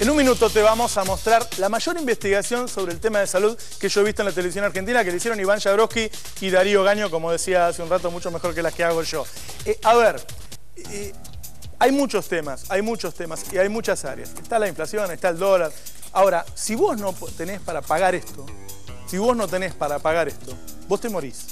En un minuto te vamos a mostrar la mayor investigación sobre el tema de salud que yo he visto en la televisión argentina, que le hicieron Iván Jagroski y Darío Gaño, como decía hace un rato, mucho mejor que las que hago yo. Hay muchos temas y hay muchas áreas. Está la inflación, está el dólar. Ahora, si vos no tenés para pagar esto, vos te morís.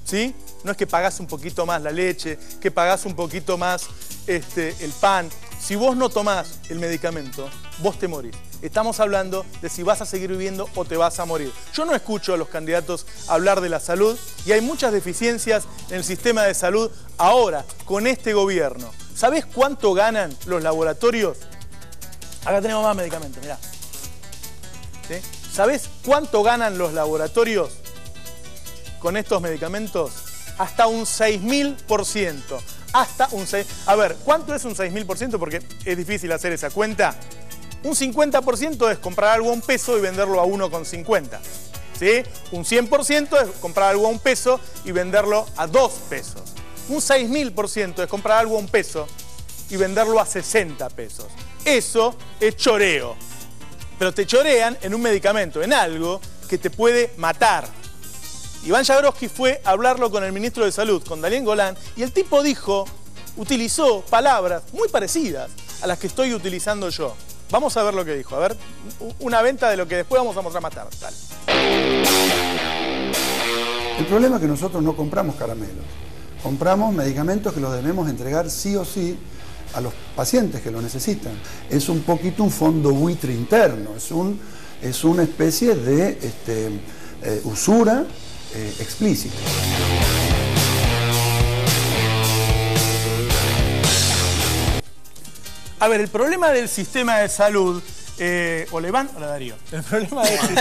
¿Sí? No es que pagás un poquito más la leche, que pagás un poquito más el pan. Si vos no tomás el medicamento, vos te morís. Estamos hablando de si vas a seguir viviendo o te vas a morir. Yo no escucho a los candidatos hablar de la salud y hay muchas deficiencias en el sistema de salud ahora, con este gobierno. ¿Sabés cuánto ganan los laboratorios? Acá tenemos más medicamentos, mirá. ¿Sí? ¿Sabés cuánto ganan los laboratorios con estos medicamentos? Hasta un 6.000%. Hasta un 6%. A ver, ¿cuánto es un 6.000%? Porque es difícil hacer esa cuenta. Un 50% es comprar algo a $1 y venderlo a 1,50. ¿Sí? Un 100% es comprar algo a $1 y venderlo a $2. Un 6.000% es comprar algo a $1 y venderlo a 60 pesos. Eso es choreo. Pero te chorean en un medicamento, en algo que te puede matar. Iván Jagroski fue a hablarlo con el ministro de Salud, con Daniel Golan, y el tipo utilizó palabras muy parecidas a las que estoy utilizando yo. Vamos a ver lo que dijo. A ver, una venta de lo que después vamos a mostrar más tarde. Dale. El problema es que nosotros no compramos caramelos. Compramos medicamentos que los debemos entregar sí o sí a los pacientes que lo necesitan. Es un poquito un fondo buitre interno, es una especie de usura explícita. A ver, el problema del sistema de salud, o le van o le Darío.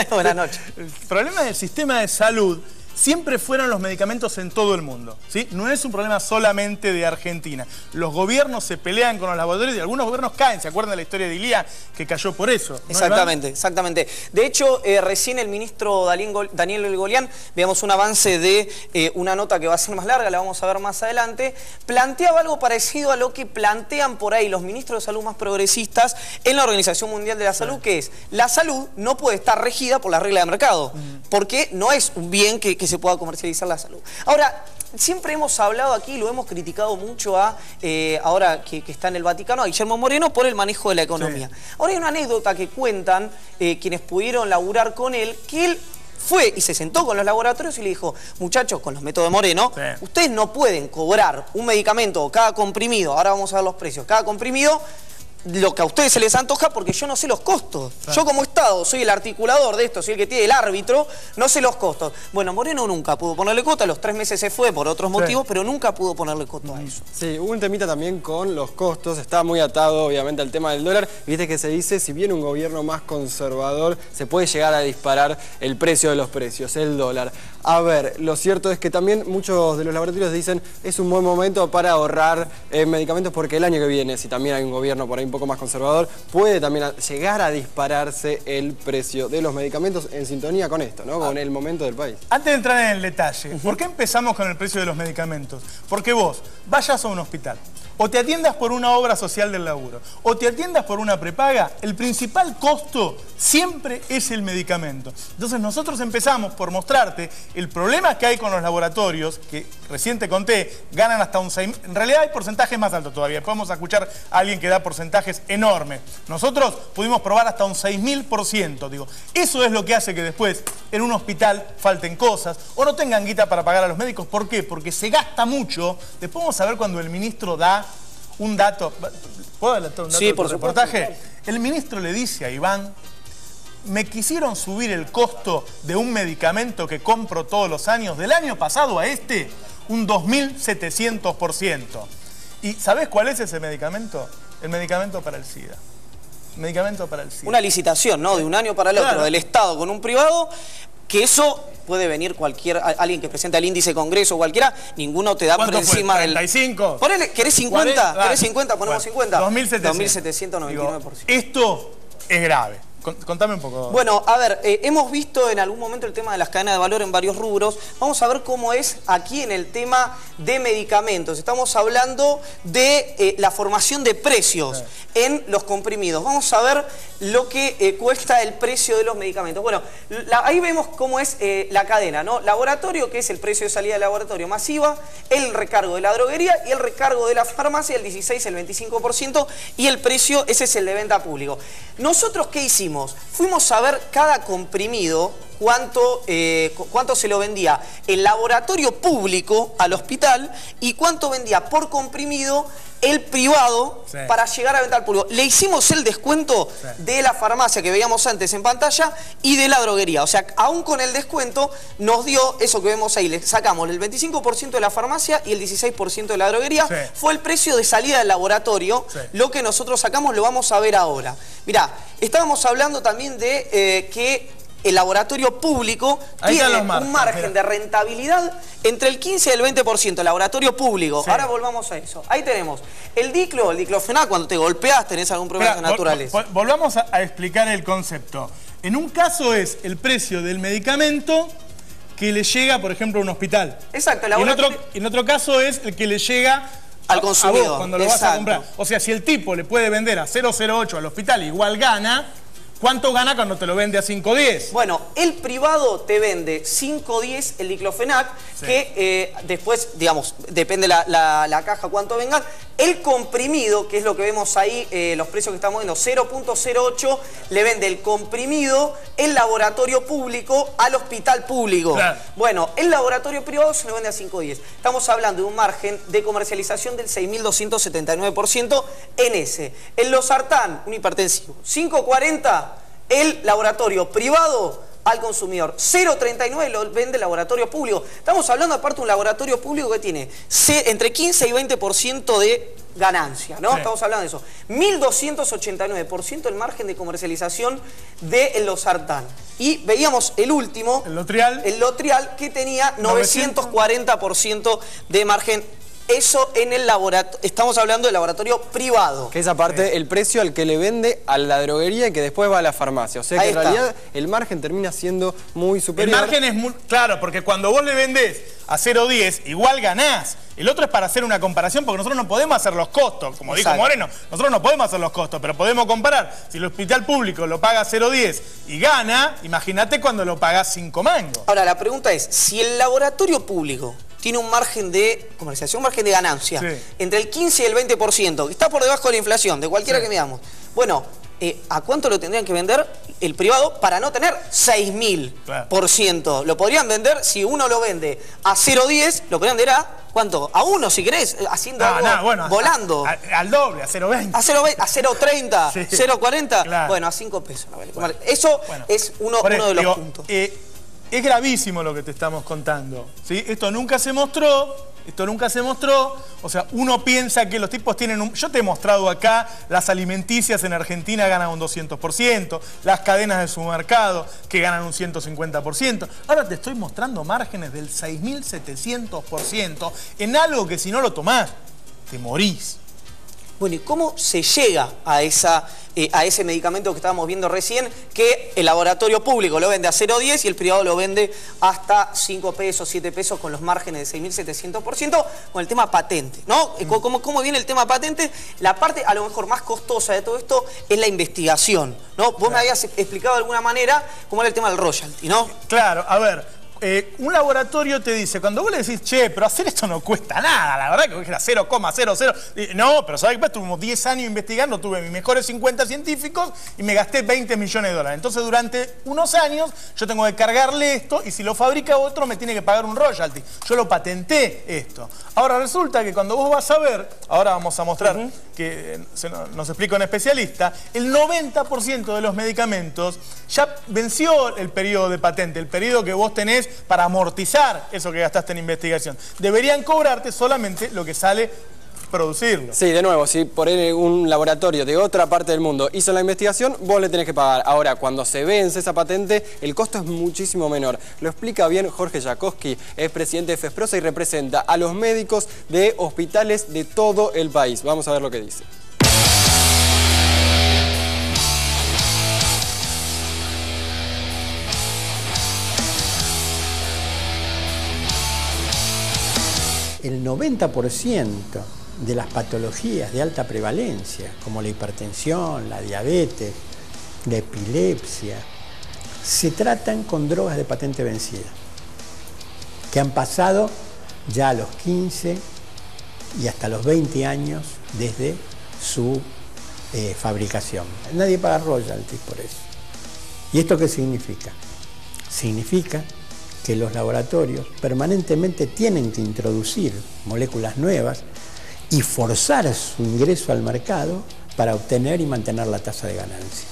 Buenas noches. El problema del sistema de salud siempre fueron los medicamentos en todo el mundo, ¿sí? No es un problema solamente de Argentina. Los gobiernos se pelean con los laboratorios y algunos gobiernos caen. ¿Se acuerdan de la historia de Ilía que cayó por eso? ¿No, exactamente, Iván? exactamente. De hecho, recién el ministro Daniel Golan, veamos un avance de una nota que va a ser más larga, la vamos a ver más adelante, planteaba algo parecido a lo que plantean por ahí los ministros de salud más progresistas en la Organización Mundial de la Salud, que es, la salud no puede estar regida por la regla de mercado, porque no es un bien que se pueda comercializar la salud. Ahora, siempre hemos hablado aquí, lo hemos criticado mucho ahora que está en el Vaticano, a Guillermo Moreno por el manejo de la economía. Sí. Ahora hay una anécdota que cuentan quienes pudieron laburar con él, que él fue y se sentó con los laboratorios y le dijo, muchachos, con los métodos de Moreno, sí, ustedes no pueden cobrar un medicamento cada comprimido, ahora vamos a ver los precios, cada comprimido, lo que a ustedes se les antoja, porque yo no sé los costos. Claro. Yo como Estado soy el articulador de esto, soy el que tiene el árbitro, no sé los costos. Bueno, Moreno nunca pudo ponerle costo, a los 3 meses se fue por otros motivos, pero nunca pudo ponerle costo a eso. Sí, hubo un temita también con los costos, está muy atado obviamente al tema del dólar. Viste que se dice, si viene un gobierno más conservador, se puede llegar a disparar el precio de los precios, el dólar. A ver, lo cierto es que también muchos de los laboratorios dicen, es un buen momento para ahorrar medicamentos, porque el año que viene, si también hay un gobierno por ahí un poco más conservador, puede también llegar a dispararse el precio de los medicamentos en sintonía con esto, ¿no? Con el momento del país. Antes de entrar en el detalle, ¿por qué empezamos con el precio de los medicamentos? Porque vos vayas a un hospital, o te atiendas por una obra social del laburo, o te atiendas por una prepaga, el principal costo siempre es el medicamento. Entonces nosotros empezamos por mostrarte el problema que hay con los laboratorios, que recién te conté, ganan hasta un 6... En realidad hay porcentajes más altos todavía. Podemos escuchar a alguien que da porcentajes enormes. Nosotros pudimos probar hasta un 6.000%. Digo, eso es lo que hace que después en un hospital falten cosas o no tengan guita para pagar a los médicos. ¿Por qué? Porque se gasta mucho. Después vamos a ver cuando el ministro da un dato. ¿Puedo adelantar un dato del reportaje? El ministro le dice a Iván, me quisieron subir el costo de un medicamento que compro todos los años, del año pasado a este, un 2.700%. ¿Y sabés cuál es ese medicamento? El medicamento para el SIDA. Medicamento para el SIDA. Una licitación, ¿no? De un año para el otro, del Estado con un privado, que eso puede venir alguien que presenta el índice Congreso o cualquiera, ninguno te da por encima del... ¿35? Ponele, ¿querés 50? ¿Querés 50? Ponemos 50. 2.799%. Digo, esto es grave. Contame un poco. Bueno, a ver, hemos visto en algún momento el tema de las cadenas de valor en varios rubros. Vamos a ver cómo es aquí en el tema de medicamentos. Estamos hablando de la formación de precios en los comprimidos. Vamos a ver lo que cuesta el precio de los medicamentos. Bueno, ahí vemos cómo es la cadena, ¿no? Laboratorio, que es el precio de salida del laboratorio masiva, el recargo de la droguería y el recargo de la farmacia, el 16, el 25%, y el precio, ese es el de venta público. Nosotros, ¿qué hicimos? Fuimos a ver cada comprimido, cuánto se lo vendía el laboratorio público al hospital y cuánto vendía por comprimido el privado para llegar a venta al público. Le hicimos el descuento de la farmacia que veíamos antes en pantalla y de la droguería. O sea, aún con el descuento nos dio eso que vemos ahí. Le sacamos el 25% de la farmacia y el 16% de la droguería. Fue el precio de salida del laboratorio. Lo que nosotros sacamos lo vamos a ver ahora. Mirá, estábamos hablando también de que el laboratorio público tiene un margen de rentabilidad entre el 15 y el 20%, el laboratorio público. Ahora volvamos a eso. Ahí tenemos el diclofenac, cuando te golpeas, tenés algún problema de naturaleza. Volvamos a explicar el concepto. En un caso es el precio del medicamento que le llega, por ejemplo, a un hospital. Exacto. Y en otro caso es el que le llega al consumidor, a vos cuando lo vas a comprar. O sea, si el tipo le puede vender a 0,08 al hospital, igual gana. ¿Cuánto gana cuando te lo vende a 5,10? Bueno, el privado te vende 5,10 el diclofenac, que después, digamos, depende la caja cuánto vengan. El comprimido, que es lo que vemos ahí, los precios que estamos viendo, 0,08, le vende el comprimido el laboratorio público al hospital público. Bueno, el laboratorio privado se lo vende a 5,10. Estamos hablando de un margen de comercialización del 6.279% en ese. El losartán, un hipertensivo, 5,40, el laboratorio privado al consumidor. 0,39 lo vende el laboratorio público. Estamos hablando aparte de un laboratorio público que tiene entre 15 y 20% de ganancia, ¿no? Estamos hablando de eso. 1.289% el margen de comercialización del losartán. Y veíamos el último, el Lotrial, que tenía 940% de margen. Eso en el laboratorio, estamos hablando del laboratorio privado. Que es aparte el precio al que le vende a la droguería y que después va a la farmacia. O sea que en realidad el margen termina siendo muy superior. El margen es muy claro, porque cuando vos le vendés a 0,10, igual ganás. El otro es para hacer una comparación, porque nosotros no podemos hacer los costos. Como dijo Moreno, nosotros no podemos hacer los costos, pero podemos comparar. Si el hospital público lo paga 0,10 y gana, imagínate cuando lo pagás 5 mangos. Ahora, la pregunta es, si el laboratorio público tiene un margen de comercialización, un margen de ganancia, entre el 15 y el 20%, que está por debajo de la inflación, de cualquiera que veamos. Bueno, ¿a cuánto lo tendrían que vender el privado para no tener 6.000%? Lo podrían vender, si uno lo vende a 0,10, lo podrían vender a, ¿cuánto? A 1, si querés, haciendo algo, volando. Al doble, a 0,20. A 0,30, 0,40, bueno, a 5 pesos. Eso es uno de los puntos. Es gravísimo lo que te estamos contando, ¿sí? Esto nunca se mostró, o sea, uno piensa que los tipos tienen un... Yo te he mostrado acá, las alimenticias en Argentina ganan un 200%, las cadenas de supermercado que ganan un 150%. Ahora te estoy mostrando márgenes del 6.700% en algo que si no lo tomás, te morís. Bueno, ¿y cómo se llega a ese medicamento que estábamos viendo recién, que el laboratorio público lo vende a 0,10 y el privado lo vende hasta 5 pesos, 7 pesos con los márgenes de 6.700%, con el tema patente, ¿no? ¿Cómo viene el tema patente? La parte a lo mejor más costosa de todo esto es la investigación, ¿no? Vos me habías explicado de alguna manera cómo era el tema del royalty, ¿no? Claro, a ver... un laboratorio te dice, cuando vos le decís, che, pero hacer esto no cuesta nada, la verdad que era 0,00. No, pero ¿sabés qué? Estuvimos 10 años investigando, tuve mis mejores 50 científicos y me gasté 20 millones de dólares. Entonces, durante unos años, yo tengo que cargarle esto y si lo fabrica otro, me tiene que pagar un royalty. Yo lo patenté esto. Ahora, resulta que cuando vos vas a ver, ahora vamos a mostrar que nos explica un especialista, el 90% de los medicamentos ya venció el periodo de patente, el periodo que vos tenés para amortizar eso que gastaste en investigación. Deberían cobrarte solamente lo que sale producirlo. Sí, de nuevo, si por ahí un laboratorio de otra parte del mundo hizo la investigación, vos le tenés que pagar. Ahora, cuando se vence esa patente, el costo es muchísimo menor. Lo explica bien Jorge Jakowski, es presidente de FESPROSA y representa a los médicos de hospitales de todo el país. Vamos a ver lo que dice. el 90% de las patologías de alta prevalencia, como la hipertensión, la diabetes, la epilepsia, se tratan con drogas de patente vencida, que han pasado ya a los 15 y hasta los 20 años desde su fabricación. Nadie paga royalties por eso. ¿Y esto qué significa? Significa que los laboratorios permanentemente tienen que introducir moléculas nuevas y forzar su ingreso al mercado para obtener y mantener la tasa de ganancia.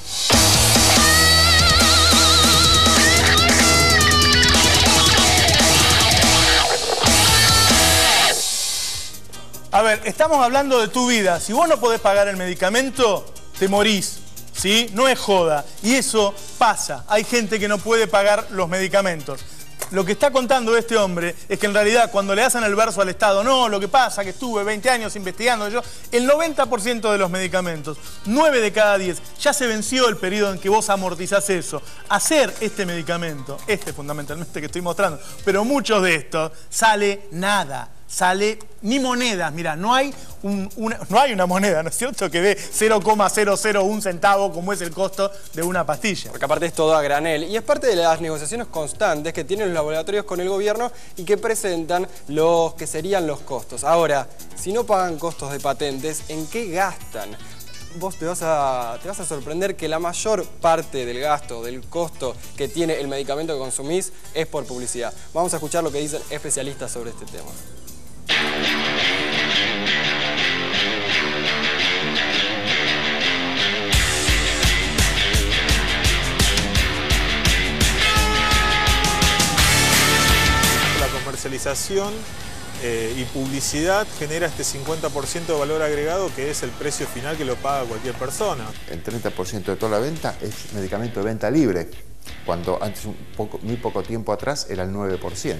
A ver, estamos hablando de tu vida. Si vos no podés pagar el medicamento, te morís, ¿sí? No es joda. Y eso pasa. Hay gente que no puede pagar los medicamentos. Lo que está contando este hombre es que en realidad cuando le hacen el verso al Estado, no, lo que pasa que estuve 20 años investigando yo, el 90% de los medicamentos, 9 de cada 10, ya se venció el periodo en que vos amortizás eso. Hacer este medicamento, este fundamentalmente que estoy mostrando, pero muchos de estos, sale nada. Sale ni monedas, mira, no hay una moneda, ¿no es cierto?, que dé 0,001 centavo como es el costo de una pastilla. Porque aparte es todo a granel y es parte de las negociaciones constantes que tienen los laboratorios con el gobierno y que presentan los que serían los costos. Ahora, si no pagan costos de patentes, ¿en qué gastan? Vos te vas a sorprender que la mayor parte del gasto, del costo que tiene el medicamento que consumís es por publicidad. Vamos a escuchar lo que dicen especialistas sobre este tema. La comercialización y publicidad genera este 50% de valor agregado que es el precio final que lo paga cualquier persona. El 30% de toda la venta es medicamento de venta libre, cuando antes, muy poco tiempo atrás, era el 9%.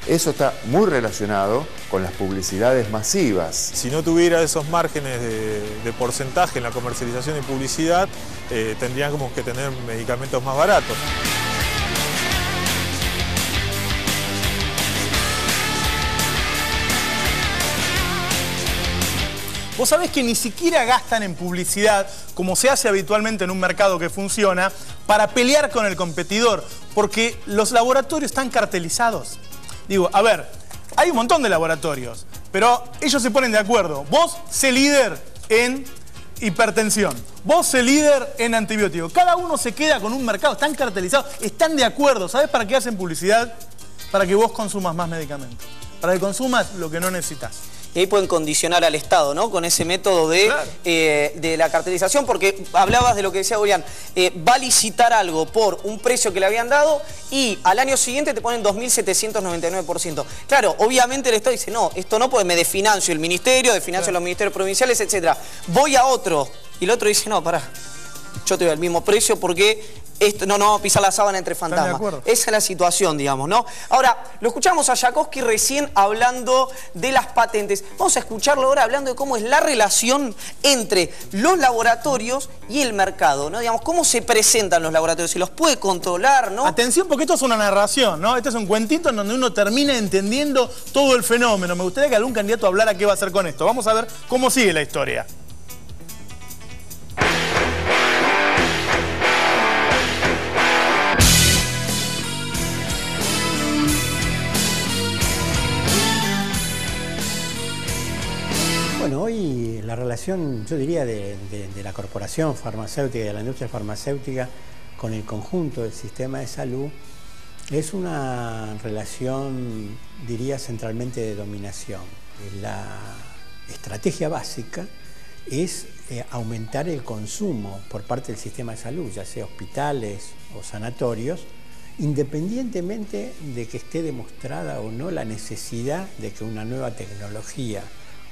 Eso está muy relacionado con las publicidades masivas. Si no tuviera esos márgenes de porcentaje en la comercialización y publicidad, tendríamos que tener medicamentos más baratos. Vos sabés que ni siquiera gastan en publicidad, como se hace habitualmente en un mercado que funciona, para pelear con el competidor, porque los laboratorios están cartelizados. Digo, a ver, hay un montón de laboratorios, pero ellos se ponen de acuerdo. Vos sé líder en hipertensión, vos sé líder en antibióticos. Cada uno se queda con un mercado, están cartelizados, están de acuerdo. ¿Sabés para qué hacen publicidad? Para que vos consumas más medicamentos, para que consumas lo que no necesitas. Y ahí pueden condicionar al Estado, ¿no? Con ese método de la cartelización, porque hablabas de lo que decía Julián, va a licitar algo por un precio que le habían dado y al año siguiente te ponen 2.799%. Claro, obviamente el Estado dice, no, esto no, porque me desfinancio el ministerio, desfinancio los ministerios provinciales, etc. Voy a otro. Y el otro dice, no, pará, yo te doy el mismo precio porque esto, no vamos a pisar la sábana entre fantasmas. Esa es la situación, digamos, ¿no? Ahora, lo escuchamos a Jackowski recién hablando de las patentes. Vamos a escucharlo ahora hablando de cómo es la relación entre los laboratorios y el mercado, ¿no? Digamos, cómo se presentan los laboratorios, si los puede controlar, ¿no? Atención, porque esto es una narración, ¿no? Este es un cuentito en donde uno termina entendiendo todo el fenómeno. Me gustaría que algún candidato hablara qué va a hacer con esto. Vamos a ver cómo sigue la historia. Bueno, hoy la relación, yo diría, de la corporación farmacéutica y de la industria farmacéutica con el conjunto del sistema de salud es una relación, diría, centralmente de dominación. La estrategia básica es aumentar el consumo por parte del sistema de salud, ya sea hospitales o sanatorios, independientemente de que esté demostrada o no la necesidad de que una nueva tecnología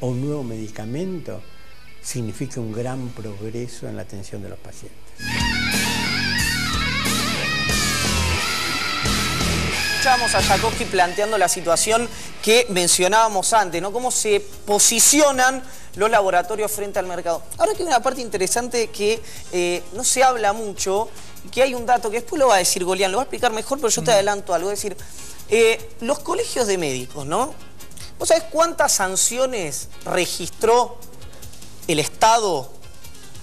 o un nuevo medicamento signifique un gran progreso en la atención de los pacientes. Escuchábamos a Jackowski planteando la situación que mencionábamos antes, ¿no? Cómo se posicionan los laboratorios frente al mercado. Ahora que hay una parte interesante que no se habla mucho, que hay un dato que después lo va a decir Golián, lo va a explicar mejor, pero yo te adelanto algo. Es decir, los colegios de médicos, ¿no? ¿Vos sabés cuántas sanciones registró el Estado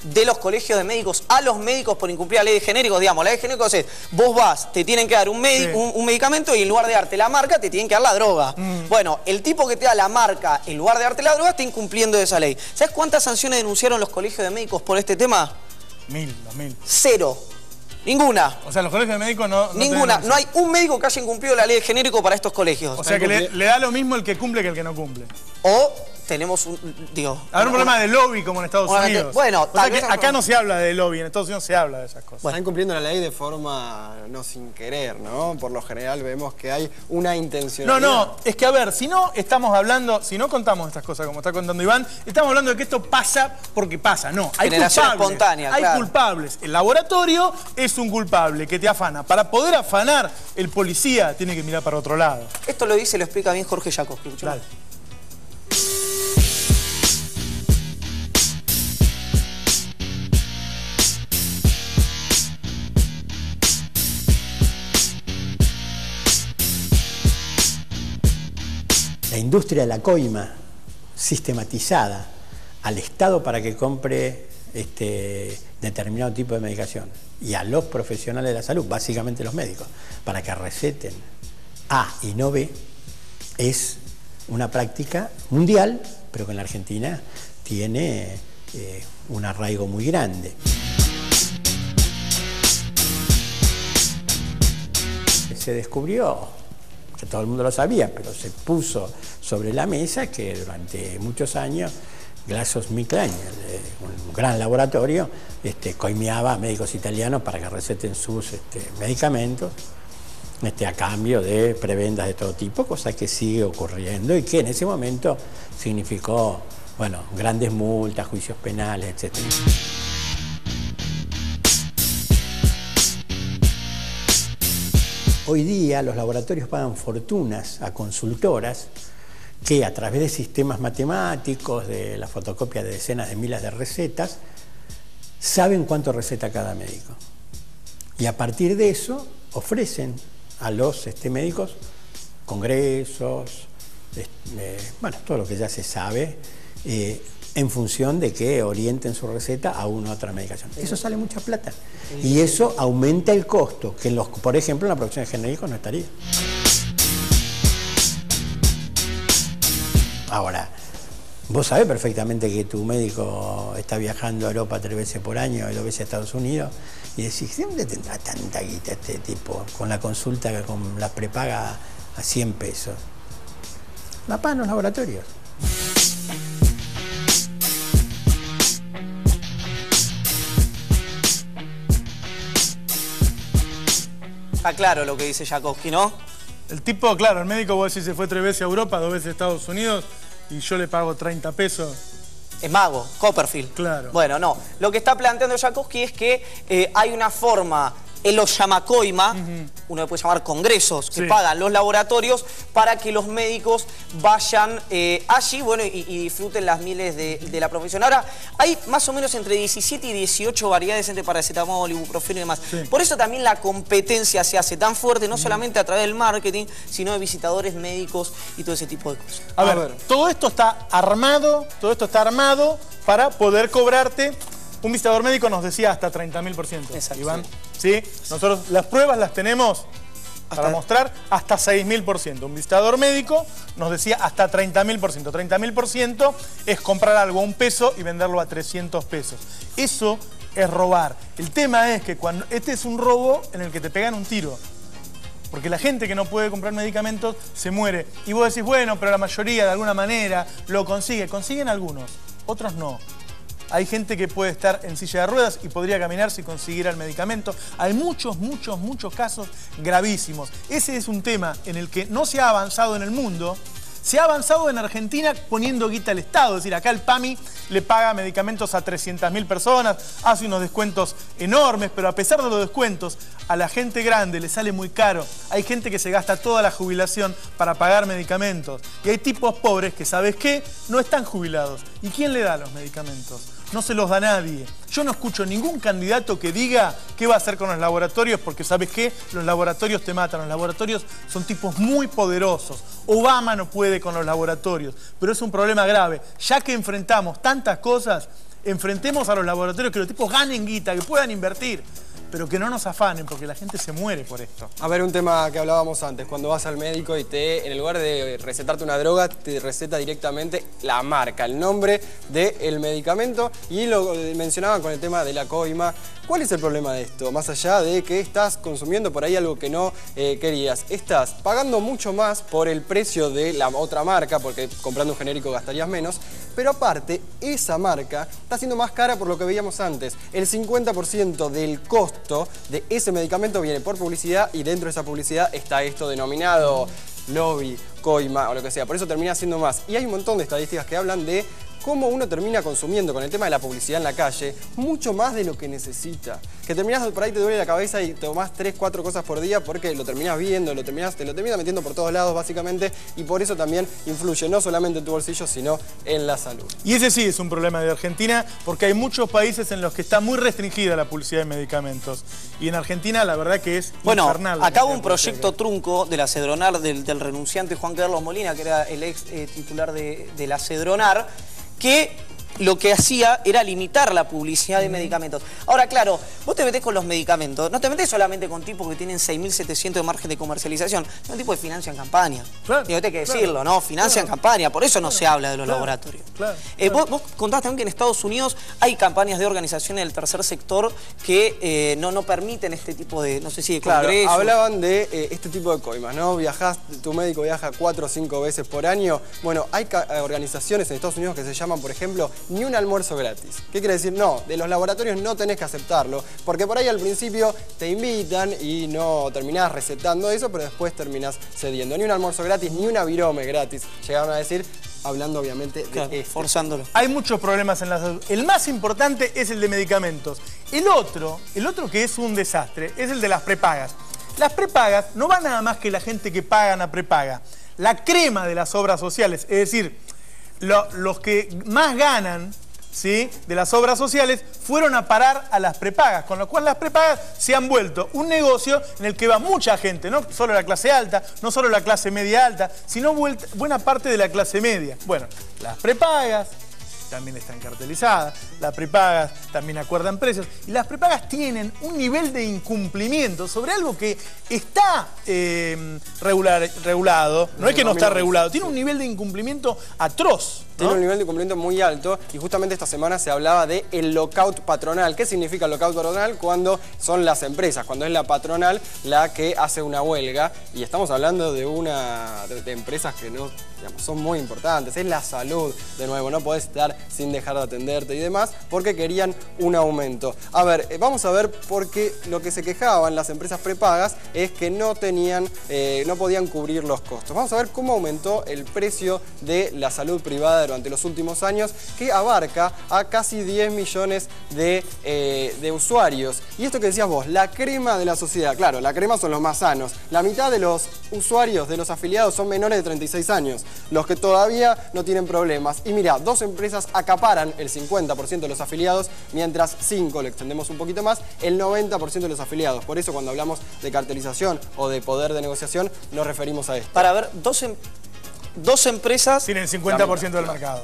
de los colegios de médicos a los médicos por incumplir la ley de genéricos? Digamos, la ley de genéricos es, vos vas, te tienen que dar un medicamento y en lugar de darte la marca, te tienen que dar la droga. Bueno, el tipo que te da la marca en lugar de darte la droga está incumpliendo esa ley. ¿Sabés cuántas sanciones denunciaron los colegios de médicos por este tema? 1000, 2000. 0. Ninguna. O sea, los colegios de médicos no Ninguna. No hay un médico que haya incumplido la ley de genérico para estos colegios. O sea, que le da lo mismo el que cumple que el que no cumple. O tenemos un... Digo... Habrá un problema de lobby como en Estados Unidos. Bueno, o sea que acá no se habla de lobby, en Estados Unidos se habla de esas cosas. Están cumpliendo la ley de forma no sin querer, ¿no? Por lo general vemos que hay una intencionalidad. No, es que a ver, si no estamos hablando, si no contamos estas cosas como está contando Iván, estamos hablando de que esto pasa porque pasa. No, hay generación culpables. Espontánea, hay claro. culpables. El laboratorio es un culpable que te afana. Para poder afanar, el policía tiene que mirar para otro lado. Esto lo dice y lo explica bien Jorge Jacoski. Dale. La industria de la coima sistematizada al Estado para que compre determinado tipo de medicación y a los profesionales de la salud, básicamente los médicos, para que receten A y no B, es una práctica mundial, pero que en la Argentina tiene un arraigo muy grande. Se descubrió, que todo el mundo lo sabía, pero se puso sobre la mesa que durante muchos años GlaxoSmithKline, un gran laboratorio, coimeaba a médicos italianos para que receten sus medicamentos a cambio de prebendas de todo tipo, cosa que sigue ocurriendo y que en ese momento significó, bueno, grandes multas, juicios penales, etc. Hoy día los laboratorios pagan fortunas a consultoras que a través de sistemas matemáticos, de la fotocopia de decenas de miles de recetas, saben cuánto receta cada médico. Y a partir de eso ofrecen a los médicos congresos, bueno, todo lo que ya se sabe, en función de que orienten su receta a una u otra medicación. Eso sale mucha plata. Y eso aumenta el costo, que por ejemplo en la producción de genéricos no estaría. Ahora, vos sabés perfectamente que tu médico está viajando a Europa 3 veces por año y 2 veces a Estados Unidos y decís, ¿de dónde tendrá tanta guita este tipo con la consulta, con la prepaga a 100 pesos? La pagan los laboratorios. Está claro lo que dice Jacoski, ¿no? El tipo, claro, el médico, vos decís, se fue 3 veces a Europa, 2 veces a Estados Unidos y yo le pago 30 pesos. Es mago, Copperfield. Claro. Bueno, no. Lo que está planteando Jacoski es que hay una forma, él lo llama coima, uno le puede llamar congresos, que pagan los laboratorios para que los médicos vayan allí, bueno, y disfruten las miles de la profesión. Ahora, hay más o menos entre 17 y 18 variedades entre paracetamol, ibuprofeno y demás. Sí. Por eso también la competencia se hace tan fuerte, no solamente a través del marketing, sino de visitadores médicos y todo ese tipo de cosas. A ver, todo esto está armado para poder cobrarte. Un visitador médico nos decía hasta 30.000%. Exacto. Iván, ¿sí? Nosotros las pruebas las tenemos para mostrar hasta 6.000%. Un visitador médico nos decía hasta 30.000%. 30.000% es comprar algo a $1 y venderlo a 300 pesos. Eso es robar. El tema es que cuando este es un robo en el que te pegan un tiro. Porque la gente que no puede comprar medicamentos se muere. Y vos decís, bueno, pero la mayoría de alguna manera lo consigue. Consiguen algunos, otros no. Hay gente que puede estar en silla de ruedas y podría caminar si consiguiera el medicamento. Hay muchos casos gravísimos. Ese es un tema en el que no se ha avanzado en el mundo. Se ha avanzado en Argentina poniendo guita al Estado. Es decir, acá el PAMI le paga medicamentos a 300.000 personas, hace unos descuentos enormes, pero a pesar de los descuentos, a la gente grande le sale muy caro. Hay gente que se gasta toda la jubilación para pagar medicamentos. Y hay tipos pobres que, ¿sabes qué? No están jubilados. ¿Y quién le da los medicamentos? no se los da nadie. Yo no escucho ningún candidato que diga qué va a hacer con los laboratorios, porque ¿sabes qué? Los laboratorios te matan. Los laboratorios son tipos muy poderosos. Obama no puede con los laboratorios, pero es un problema grave. Ya que enfrentamos tantas cosas, enfrentemos a los laboratorios, que los tipos ganen guita, que puedan invertir, pero que no nos afanen, porque la gente se muere por esto. A ver, un tema que hablábamos antes, cuando vas al médico y en el lugar de recetarte una droga, te receta directamente la marca, el nombre del medicamento, y lo mencionaban con el tema de la coima. ¿Cuál es el problema de esto? Más allá de que estás consumiendo por ahí algo que no querías, estás pagando mucho más por el precio de la otra marca, porque comprando un genérico gastarías menos, pero aparte, esa marca está siendo más cara por lo que veíamos antes. El 50% del costo de ese medicamento viene por publicidad, y dentro de esa publicidad está esto denominado lobby, coima o lo que sea. Por eso termina siendo más. Y hay un montón de estadísticas que hablan de cómo uno termina consumiendo con el tema de la publicidad en la calle mucho más de lo que necesita. Que terminás por ahí, te duele la cabeza y tomás 3, 4 cosas por día porque lo terminás viendo, te lo terminas metiendo por todos lados básicamente, y por eso también influye no solamente en tu bolsillo, sino en la salud. Y ese sí es un problema de Argentina, porque hay muchos países en los que está muy restringida la publicidad de medicamentos. Y en Argentina la verdad que es infernal. Acá hubo un proyecto trunco de la Cedronar, del renunciante Juan Carlos Molina, que era el ex titular de la Cedronar, que lo que hacía era limitar la publicidad de medicamentos. Ahora, claro, vos te metés con los medicamentos, no te metés solamente con tipos que tienen 6.700 de margen de comercialización, son tipos que financian campaña. Claro, Digo, hay que decirlo, ¿no? Financian campaña, por eso no se habla de los laboratorios. Vos contabas también que en Estados Unidos hay campañas de organizaciones del tercer sector que no permiten este tipo de, no sé si de congresos. Hablaban de este tipo de coimas, ¿no? Tu médico viaja 4 o 5 veces por año. Bueno, hay organizaciones en Estados Unidos que se llaman, por ejemplo, ni un almuerzo gratis. ¿Qué quiere decir? No, de los laboratorios no tenés que aceptarlo, porque por ahí al principio te invitan y no terminás recetando eso, pero después terminás cediendo. Ni un almuerzo gratis, ni una virome gratis, llegaron a decir, hablando obviamente de forzándolo. Hay muchos problemas en la salud. El más importante es el de medicamentos. El otro que es un desastre es el de las prepagas. Las prepagas no va nada más que la gente que pagan a prepaga. La crema de las obras sociales, es decir, los que más ganan, ¿sí?, de las obras sociales fueron a parar a las prepagas, con lo cual las prepagas se han vuelto un negocio en el que va mucha gente, no solo la clase alta, no solo la clase media alta, sino buena parte de la clase media. Bueno, las prepagas también están cartelizadas, las prepagas también acuerdan precios, y las prepagas tienen un nivel de incumplimiento sobre algo que está regulado, no es que no está regulado, tiene un nivel de incumplimiento atroz. Tiene un nivel de cumplimiento muy alto, y justamente esta semana se hablaba de el lockout patronal. ¿Qué significa el lockout patronal? Cuando son las empresas, cuando es la patronal la que hace una huelga, y estamos hablando de de empresas que no, digamos, son muy importantes. Es la salud, de nuevo, no podés estar sin dejar de atenderte y demás, porque querían un aumento. A ver, vamos a ver por qué lo que se quejaban las empresas prepagas es que no podían cubrir los costos. Vamos a ver cómo aumentó el precio de la salud privada durante los últimos años, que abarca a casi 10 millones de usuarios. Y esto que decías vos, la crema de la sociedad. Claro, la crema son los más sanos. La mitad de los usuarios, de los afiliados, son menores de 36 años, los que todavía no tienen problemas. Y mira, 2 empresas acaparan el 50% de los afiliados, mientras 5, le extendemos un poquito más, el 90% de los afiliados. Por eso cuando hablamos de cartelización o de poder de negociación, nos referimos a esto. Para ver, dos empresas tienen el 50% del mercado.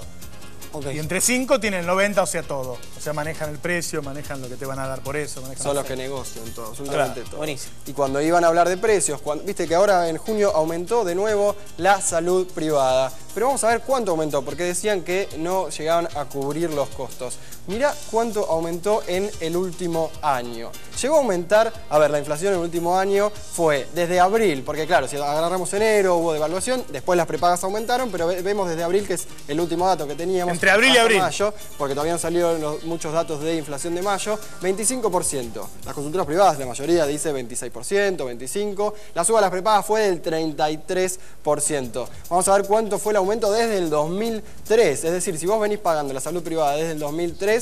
Okay. Y entre 5 tienen el 90%, o sea, todo. O sea, manejan el precio, manejan lo que te van a dar por eso. Son los que negocian todo, absolutamente todo. Buenísimo. Y cuando iban a hablar de precios, viste que ahora en junio aumentó de nuevo la salud privada. Pero vamos a ver cuánto aumentó, porque decían que no llegaban a cubrir los costos. Mirá cuánto aumentó en el último año. Llegó a aumentar, a ver, la inflación en el último año fue desde abril, porque claro, si agarramos enero hubo devaluación, después las prepagas aumentaron, pero vemos desde abril, que es el último dato que teníamos. Entre abril y abril. Mayo, porque todavía no salieron muchos datos de inflación de mayo, 25%. Las consultoras privadas, la mayoría dice 26%, 25%. La suba de las prepagas fue del 33%. Vamos a ver cuánto fue el aumento desde el 2003. Es decir, si vos venís pagando la salud privada desde el 2003,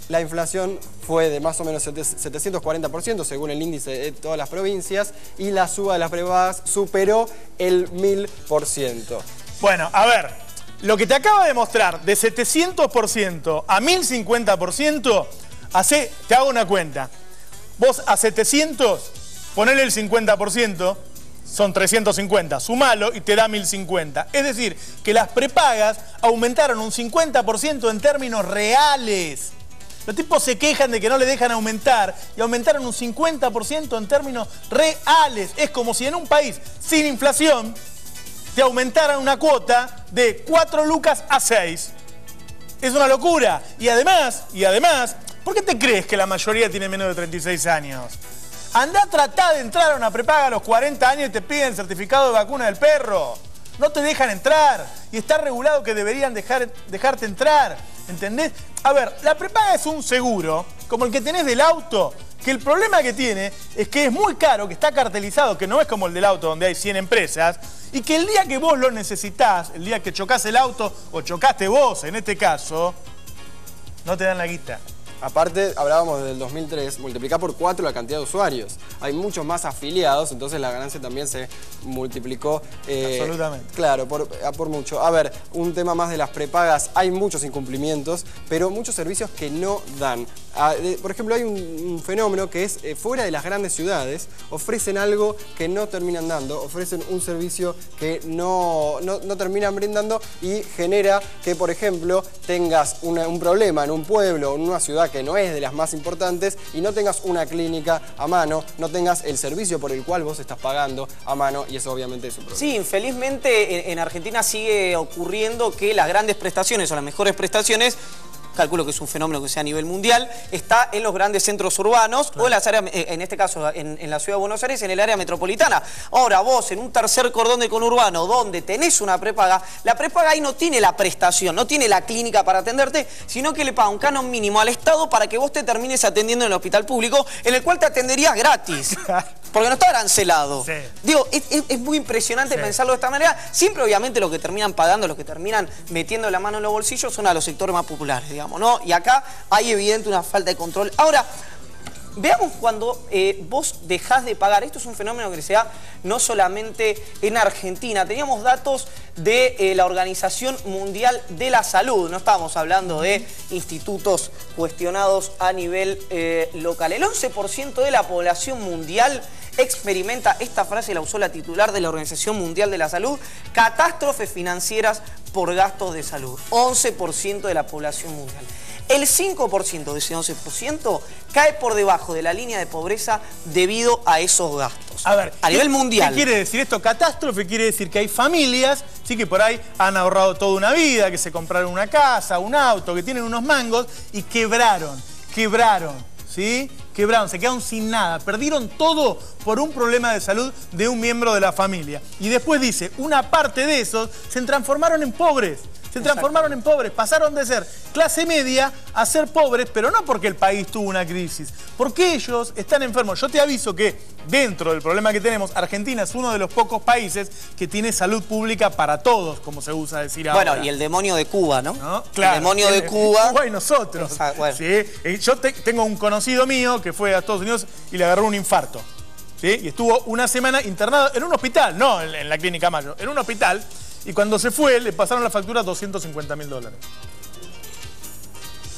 la inflación fue de más o menos 740%, según el índice de todas las provincias, y la suba de las prepagas superó el 1000%. Bueno, a ver, lo que te acaba de mostrar de 700% a 1050%, te hago una cuenta. Vos a 700, ponele el 50%, son 350, sumalo y te da 1050. Es decir, que las prepagas aumentaron un 50% en términos reales. Los tipos se quejan de que no le dejan aumentar y aumentaron un 50% en términos reales. Es como si en un país sin inflación te aumentaran una cuota de 4 lucas a 6. Es una locura. Y además, ¿por qué te crees que la mayoría tiene menos de 36 años? Andá a tratar de entrar a una prepaga a los 40 años y te piden el certificado de vacuna del perro. No te dejan entrar. Y está regulado que deberían dejarte entrar. ¿Entendés? A ver, la prepaga es un seguro, como el que tenés del auto, que el problema que tiene es que es muy caro, que está cartelizado, que no es como el del auto donde hay 100 empresas, y que el día que vos lo necesitás, el día que chocás el auto, o chocaste vos en este caso, no te dan la guita. Aparte, hablábamos del 2003, multiplicá por 4 la cantidad de usuarios. Hay muchos más afiliados, entonces la ganancia también se multiplicó. Absolutamente. Claro, por mucho. A ver, un tema más de las prepagas. Hay muchos incumplimientos, pero muchos servicios que no dan. Por ejemplo, hay un fenómeno que es fuera de las grandes ciudades, ofrecen algo que no terminan dando, ofrecen un servicio que no terminan brindando y genera que, por ejemplo, tengas un problema en un pueblo o en una ciudad que no es de las más importantes y no tengas una clínica a mano, no tengas el servicio por el cual vos estás pagando a mano, y eso obviamente es un problema. Sí, infelizmente en Argentina sigue ocurriendo que las grandes prestaciones o las mejores prestaciones, calculo que es un fenómeno que sea a nivel mundial, está en los grandes centros urbanos, claro, o en las áreas, en este caso en la ciudad de Buenos Aires, en el área metropolitana. Ahora vos en un tercer cordón de conurbano donde tenés una prepaga, la prepaga ahí no tiene la prestación, no tiene la clínica para atenderte, sino que le paga un canon mínimo al Estado para que vos te termines atendiendo en el hospital público, en el cual te atenderías gratis. Porque no está arancelado. Sí. Digo, es muy impresionante, sí, pensarlo de esta manera. Siempre, obviamente, los que terminan pagando, los que terminan metiendo la mano en los bolsillos son a los sectores más populares, digamos, ¿no? Y acá hay evidente una falta de control. Ahora, veamos cuando vos dejás de pagar. Esto es un fenómeno que se da no solamente en Argentina. Teníamos datos de la Organización Mundial de la Salud. No estábamos hablando de institutos cuestionados a nivel local. El 11% de la población mundial experimenta, esta frase la usó la titular de la Organización Mundial de la Salud, catástrofes financieras por gastos de salud. 11% de la población mundial. El 5% de ese 11% cae por debajo de la línea de pobreza debido a esos gastos. A ver, a nivel mundial. ¿Qué quiere decir esto? Catástrofe quiere decir que hay familias, sí, que por ahí han ahorrado toda una vida, que se compraron una casa, un auto, que tienen unos mangos y quebraron, ¿sí? Quebraron, se quedaron sin nada, perdieron todo por un problema de salud de un miembro de la familia. Y después dice, una parte de esos se transformaron en pobres. Se transformaron en pobres, pasaron de ser clase media a ser pobres, pero no porque el país tuvo una crisis, porque ellos están enfermos. Yo te aviso que dentro del problema que tenemos, Argentina es uno de los pocos países que tiene salud pública para todos, como se usa decir ahora. Bueno, y el demonio de Cuba, ¿no? Claro, el demonio de Cuba. Cuba y nosotros. Bueno. ¿Sí? Yo tengo un conocido mío que fue a Estados Unidos y le agarró un infarto. ¿Sí? Y estuvo una semana internado en un hospital, no en la Clínica Mayo, en un hospital. Y cuando se fue, le pasaron la factura $250.000.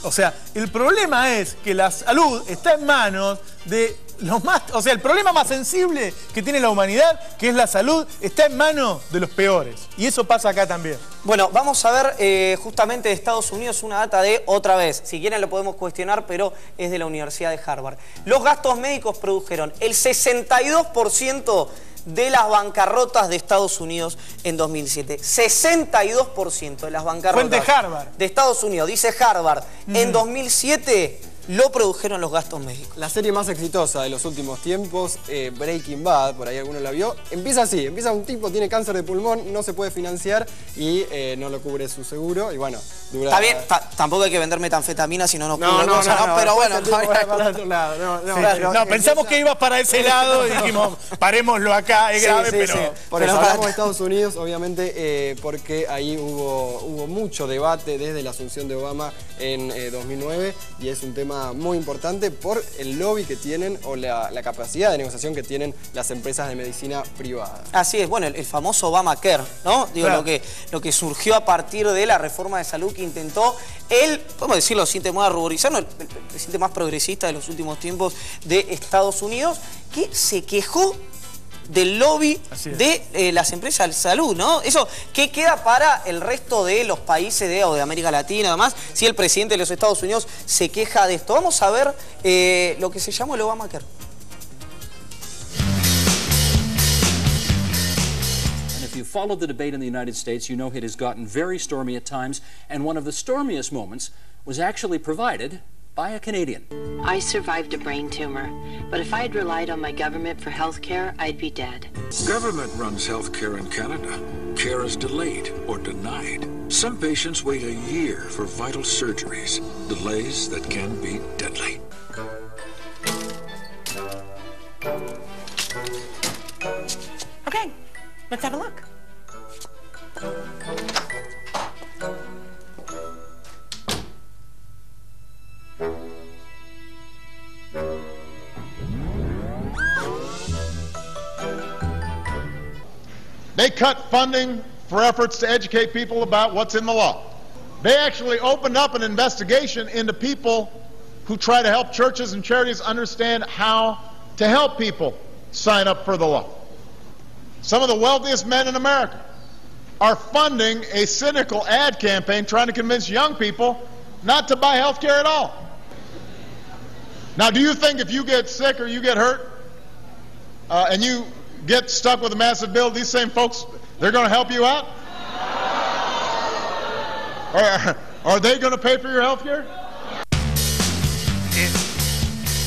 O sea, el problema es que la salud está en manos de los más... O sea, el problema más sensible que tiene la humanidad, que es la salud, está en manos de los peores. Y eso pasa acá también. Bueno, vamos a ver justamente de Estados Unidos una data de, otra vez, si quieren lo podemos cuestionar, pero es de la Universidad de Harvard. Los gastos médicos produjeron el 62% de las bancarrotas de Estados Unidos en 2007. 62% de las bancarrotas Fuente Harvard. de Estados Unidos, dice Harvard, en 2007 lo produjeron los gastos médicos. La serie más exitosa de los últimos tiempos, Breaking Bad, por ahí alguno la vio, empieza así, empieza un tipo, tiene cáncer de pulmón, no se puede financiar y no lo cubre su seguro y bueno, dura... Está bien, tampoco hay que vender metanfetamina si no nos cubre cosas, ¿no? Pero bueno, pensamos que ibas para ese lado y dijimos, parémoslo acá, es grave, pero... Sí. Por eso hablamos de Estados Unidos, obviamente, porque ahí hubo mucho debate desde la asunción de Obama en 2009 y es un tema tema muy importante por el lobby que tienen o la capacidad de negociación que tienen las empresas de medicina privada. Así es, bueno, el famoso Obamacare, ¿no? Digo, claro. lo que surgió a partir de la reforma de salud que intentó él, podemos decirlo sin temor a ruborizarnos, el presidente más progresista de los últimos tiempos de Estados Unidos, que se quejó del lobby de las empresas de salud, ¿no? Eso, ¿qué queda para el resto de los países o de América Latina, además, si el presidente de los Estados Unidos se queja de esto? Vamos a ver lo que se llama el Obamacare. If you followed the debate in the United States, you know it has gotten very stormy at times, and one of the stormiest moments was actually provided by a Canadian. I survived a brain tumor, but if I had relied on my government for health care, I'd be dead. Government runs health care in Canada. Care is delayed or denied. Some patients wait a year for vital surgeries, delays that can be deadly. Okay, let's have a look. They cut funding for efforts to educate people about what's in the law. They actually opened up an investigation into people who try to help churches and charities understand how to help people sign up for the law. Some of the wealthiest men in America are funding a cynical ad campaign trying to convince young people not to buy health care at all. Now, do you think if you get sick or you get hurt and you get stuck with a massive bill, these same folks, they're going to help you out? Or are they going to pay for your health care?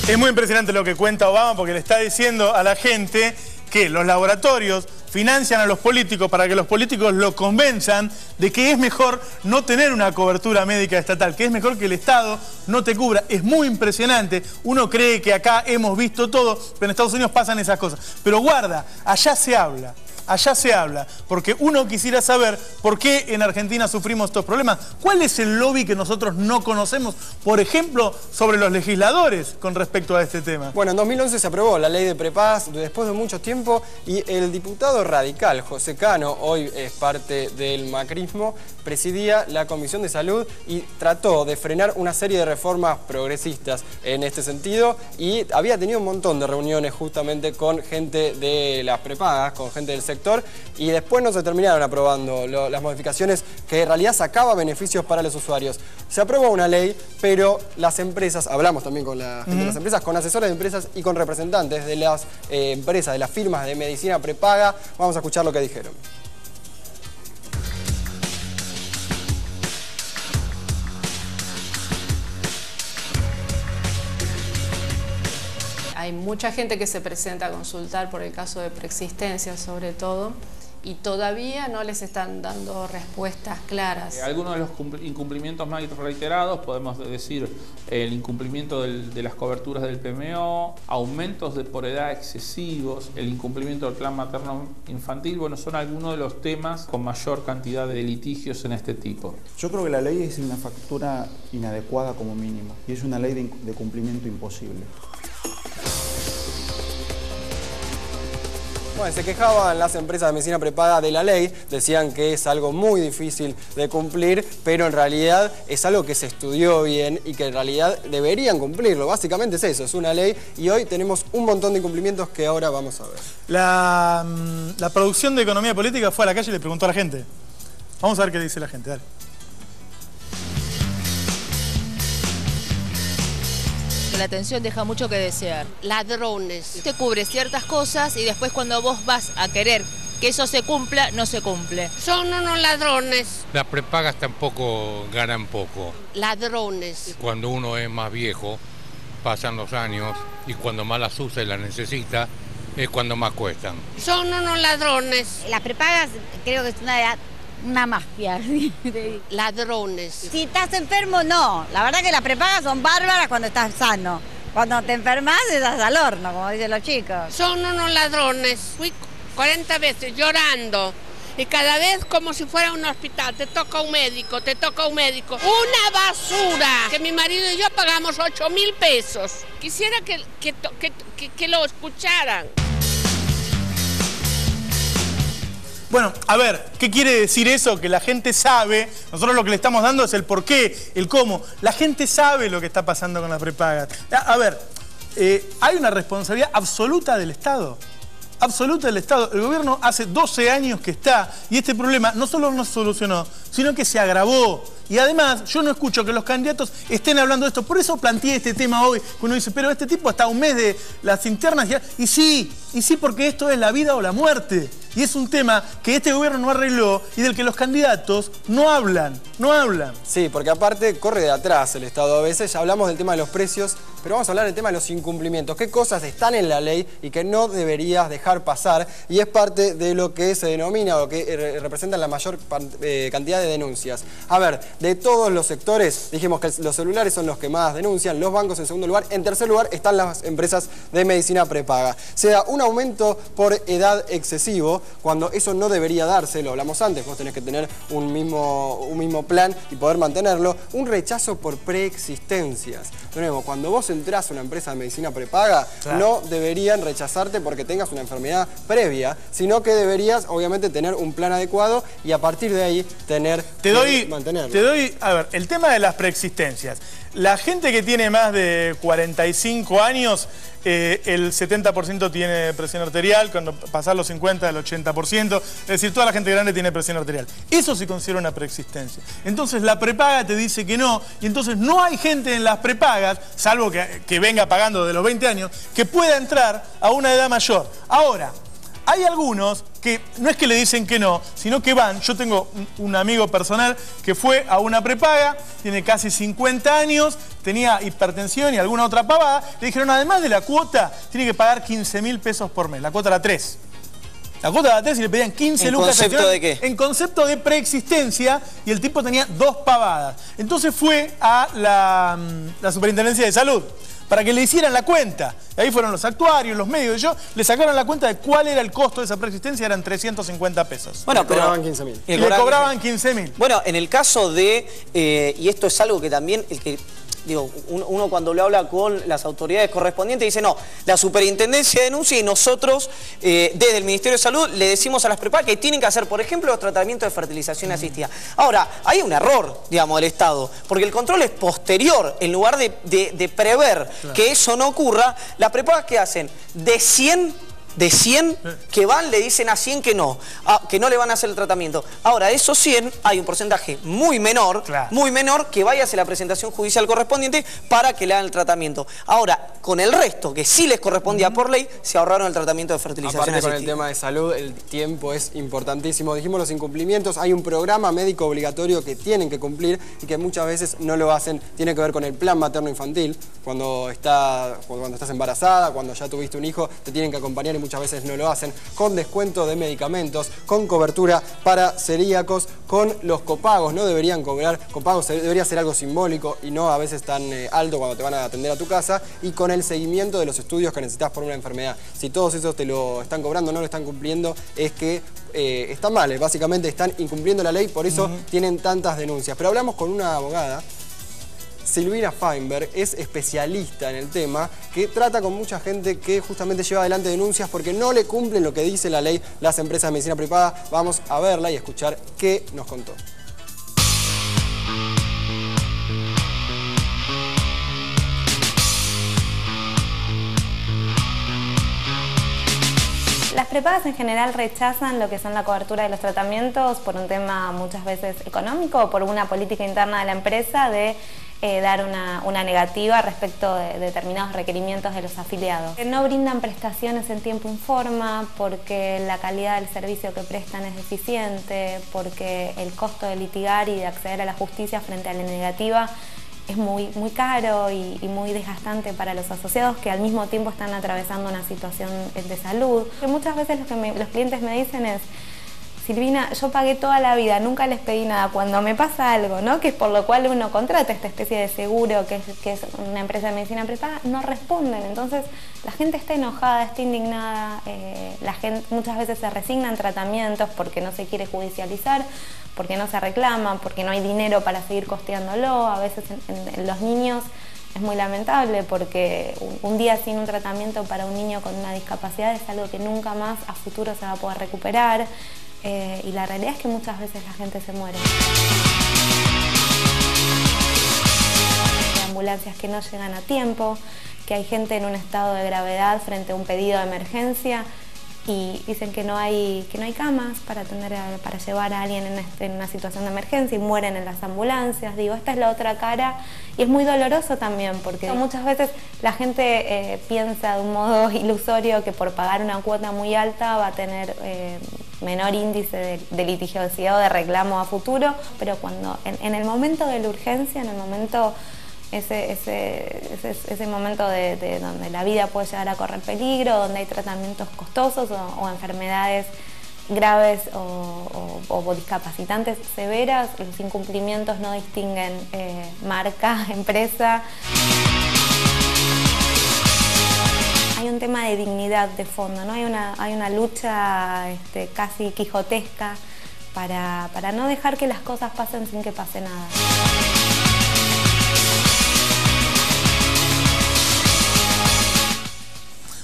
Es muy impresionante lo que cuenta Obama porque le está diciendo a la gente que los laboratorios financian a los políticos para que los políticos lo convenzan de que es mejor no tener una cobertura médica estatal, que es mejor que el Estado no te cubra. Es muy impresionante. Uno cree que acá hemos visto todo, pero en Estados Unidos pasan esas cosas. Pero guarda, allá se habla. Allá se habla, porque uno quisiera saber por qué en Argentina sufrimos estos problemas. ¿Cuál es el lobby que nosotros no conocemos, por ejemplo, sobre los legisladores con respecto a este tema? Bueno, en 2011 se aprobó la ley de prepagas después de mucho tiempo y el diputado radical José Cano, hoy es parte del macrismo, presidía la Comisión de Salud y trató de frenar una serie de reformas progresistas en este sentido y había tenido un montón de reuniones justamente con gente de las prepagas, con gente del sector, y después no se terminaron aprobando las modificaciones que en realidad sacaba beneficios para los usuarios. Se aprobó una ley, pero las empresas, hablamos también con la gente de las empresas, con asesores de empresas y con representantes de las empresas, de las firmas de medicina prepaga. Vamos a escuchar lo que dijeron. Hay mucha gente que se presenta a consultar por el caso de preexistencia sobre todo y todavía no les están dando respuestas claras. Algunos de los incumplimientos más reiterados, podemos decir el incumplimiento de las coberturas del PMO, aumentos de por edad excesivos, el incumplimiento del plan materno-infantil, bueno, son algunos de los temas con mayor cantidad de litigios en este tipo. Yo creo que la ley es una factura inadecuada como mínimo y es una ley de cumplimiento imposible. Bueno, se quejaban las empresas de medicina prepaga de la ley, decían que es algo muy difícil de cumplir, pero en realidad es algo que se estudió bien y que en realidad deberían cumplirlo. Básicamente es eso, es una ley y hoy tenemos un montón de incumplimientos que ahora vamos a ver. La producción de Economía Política fue a la calle y le preguntó a la gente. Vamos a ver qué dice la gente, dale. La atención deja mucho que desear. Ladrones. Te cubre ciertas cosas y después cuando vos vas a querer que eso se cumpla, no se cumple. Son unos ladrones. Las prepagas tampoco ganan poco. Ladrones. Cuando uno es más viejo, pasan los años y cuando más las usa y las necesita, es cuando más cuestan. Son unos ladrones. Las prepagas creo que es una mafia. Ladrones. Si estás enfermo, no. La verdad que las prepagas son bárbaras cuando estás sano. Cuando te enfermas, estás al horno, como dicen los chicos. Son unos ladrones. Fui 40 veces llorando. Y cada vez como si fuera un hospital, te toca un médico, te toca un médico. ¡Una basura! Que mi marido y yo pagamos 8.000 pesos. Quisiera que lo escucharan. Bueno, a ver, ¿qué quiere decir eso? Que la gente sabe, nosotros lo que le estamos dando es el por qué, el cómo. La gente sabe lo que está pasando con las prepagas. A ver, hay una responsabilidad absoluta del Estado. Absoluta del Estado. El gobierno hace 12 años que está y este problema no solo no se solucionó, sino que se agravó. Y además, yo no escucho que los candidatos estén hablando de esto. Por eso planteé este tema hoy. Uno dice, pero este tipo está a un mes de las internas. Y sí, porque esto es la vida o la muerte. Y es un tema que este gobierno no arregló y del que los candidatos no hablan. Sí, porque aparte corre de atrás el Estado a veces. Ya hablamos del tema de los precios, pero vamos a hablar del tema de los incumplimientos. ¿Qué cosas están en la ley y que no deberías dejar pasar? Y es parte de lo que se denomina o que representa la mayor cantidad de denuncias. A ver, de todos los sectores, dijimos que los celulares son los que más denuncian, los bancos en segundo lugar, en tercer lugar están las empresas de medicina prepaga. Se da un aumento por edad excesivo, cuando eso no debería darse, lo hablamos antes, vos tenés que tener un mismo plan y poder mantenerlo. Un rechazo por preexistencias. De nuevo, cuando vos entrás a una empresa de medicina prepaga, no deberían rechazarte porque tengas una enfermedad previa, sino que deberías, obviamente, tener un plan adecuado y a partir de ahí mantenerlo. A ver, el tema de las preexistencias. La gente que tiene más de 45 años, el 70% tiene presión arterial, cuando pasar los 50, el 80%, es decir, toda la gente grande tiene presión arterial. Eso se considera una preexistencia. Entonces la prepaga te dice que no, y entonces no hay gente en las prepagas, salvo que venga pagando de los 20 años, que pueda entrar a una edad mayor. Ahora, hay algunos que no es que le dicen que no, sino que van. Yo tengo un amigo personal que fue a una prepaga, tiene casi 50 años, tenía hipertensión y alguna otra pavada. Le dijeron, además de la cuota, tiene que pagar 15.000 pesos por mes. La cuota era 3. La cuota era 3 y le pedían 15 lucas. ¿En concepto de qué? En concepto de preexistencia, y el tipo tenía 2 pavadas. Entonces fue a la Superintendencia de Salud para que le hicieran la cuenta. Ahí fueron los actuarios, los medios, le sacaron la cuenta de cuál era el costo de esa preexistencia, eran 350 pesos. Bueno, pero cobraban 15.000. Y le cobraban 15.000. Bueno, en el caso de, y esto es algo que también, uno cuando le habla con las autoridades correspondientes dice, no, la superintendencia denuncia y nosotros, desde el Ministerio de Salud, le decimos a las prepagas que tienen que hacer, por ejemplo, los tratamientos de fertilización asistida. Ahora, hay un error, del Estado, porque el control es posterior, en lugar de prever que eso no ocurra. Las prepagas, ¿qué hacen? De 100 que van, le dicen a 100 que no le van a hacer el tratamiento. Ahora, de esos 100 hay un porcentaje muy menor que vaya a hacer la presentación judicial correspondiente para que le hagan el tratamiento. Ahora, con el resto, que sí les correspondía por ley, se ahorraron el tratamiento de fertilización asistida. asistida. Con el tema de salud, el tiempo es importantísimo. Dijimos los incumplimientos, hay un programa médico obligatorio que tienen que cumplir y que muchas veces no lo hacen. Tiene que ver con el plan materno-infantil. Cuando estás embarazada, cuando ya tuviste un hijo, te tienen que acompañar y muchas veces no lo hacen, con descuento de medicamentos, con cobertura para celíacos, con los copagos. No deberían cobrar copagos, debería ser algo simbólico y no a veces tan alto cuando te van a atender a tu casa, y con el seguimiento de los estudios que necesitas por una enfermedad. Si todos esos te lo están cobrando, no lo están cumpliendo, es que están mal, básicamente están incumpliendo la ley, por eso tienen tantas denuncias. Pero hablamos con una abogada, Silvina Feinberg, es especialista en el tema, que trata con mucha gente que justamente lleva adelante denuncias porque no le cumplen lo que dice la ley las empresas de medicina prepaga. Vamos a verla y escuchar qué nos contó. Las prepagas en general rechazan lo que son la cobertura de los tratamientos por un tema muchas veces económico o por una política interna de la empresa de dar una negativa respecto de determinados requerimientos de los afiliados. No brindan prestaciones en tiempo y forma porque la calidad del servicio que prestan es deficiente, porque el costo de litigar y de acceder a la justicia frente a la negativa es muy caro y muy desgastante para los asociados que al mismo tiempo están atravesando una situación de salud. Que muchas veces lo que los clientes me dicen es, Silvina, yo pagué toda la vida, nunca les pedí nada. Cuando me pasa algo, ¿no? Que es por lo cual uno contrata esta especie de seguro, que es una empresa de medicina prepaga, no responden. Entonces, la gente está enojada, está indignada, la gente muchas veces se resigna en tratamientos porque no se quiere judicializar, porque no se reclama, porque no hay dinero para seguir costeándolo. A veces en los niños es muy lamentable porque un día sin un tratamiento para un niño con una discapacidad es algo que nunca más a futuro se va a poder recuperar. Y la realidad es que muchas veces la gente se muere. Hay ambulancias que no llegan a tiempo, que hay gente en un estado de gravedad frente a un pedido de emergencia y dicen que no hay camas para llevar a alguien en una situación de emergencia y mueren en las ambulancias. Digo, esta es la otra cara y es muy doloroso también porque muchas veces la gente piensa de un modo ilusorio que por pagar una cuota muy alta va a tener menor índice de litigiosidad o de reclamo a futuro, pero cuando en el momento de la urgencia, en el momento ese momento de donde la vida puede llegar a correr peligro, donde hay tratamientos costosos o enfermedades graves o discapacitantes severas, los incumplimientos no distinguen marca, empresa. Hay un tema de dignidad de fondo, ¿no? Hay una lucha casi quijotesca para no dejar que las cosas pasen sin que pase nada.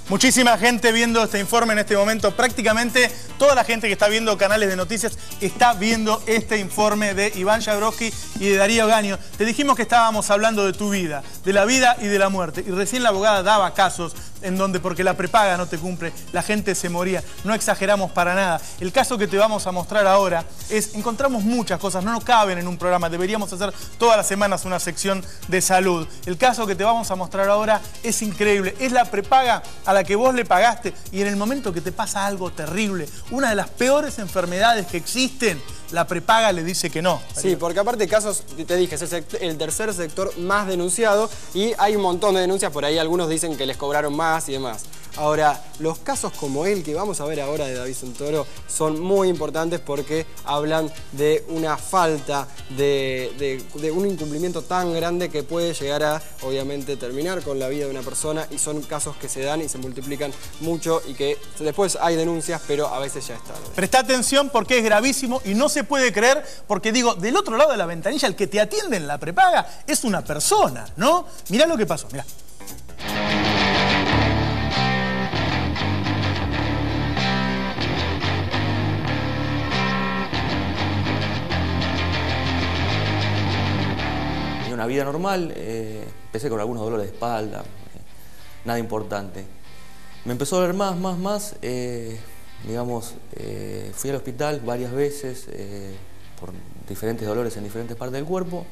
Muchísima gente viendo este informe en este momento. Prácticamente toda la gente que está viendo canales de noticias está viendo este informe de Iván Jagroski y de Darío Gaño. Te dijimos que estábamos hablando de tu vida, de la vida y de la muerte. Y recién la abogada daba casos en donde porque la prepaga no te cumple, la gente se moría. No exageramos para nada. El caso que te vamos a mostrar ahora es, encontramos muchas cosas, no nos caben en un programa. Deberíamos hacer todas las semanas una sección de salud. El caso que te vamos a mostrar ahora es increíble. Es la prepaga a la que vos le pagaste y en el momento que te pasa algo terrible, una de las peores enfermedades que existen, la prepaga le dice que no. Sí, porque aparte casos, te dije, es el tercer sector más denunciado y hay un montón de denuncias, por ahí algunos dicen que les cobraron más y demás. Ahora, los casos como el que vamos a ver ahora de David Santoro son muy importantes porque hablan de una falta, de un incumplimiento tan grande que puede llegar a, obviamente, terminar con la vida de una persona y son casos que se dan y se multiplican mucho y que después hay denuncias, pero a veces ya es tarde. Presta atención porque es gravísimo y no se puede creer porque, digo, del otro lado de la ventanilla el que te atiende en la prepaga es una persona, ¿no? Mirá lo que pasó, mirá. Una vida normal, empecé con algunos dolores de espalda, nada importante. Me empezó a doler más, digamos, fui al hospital varias veces por diferentes dolores en diferentes partes del cuerpo.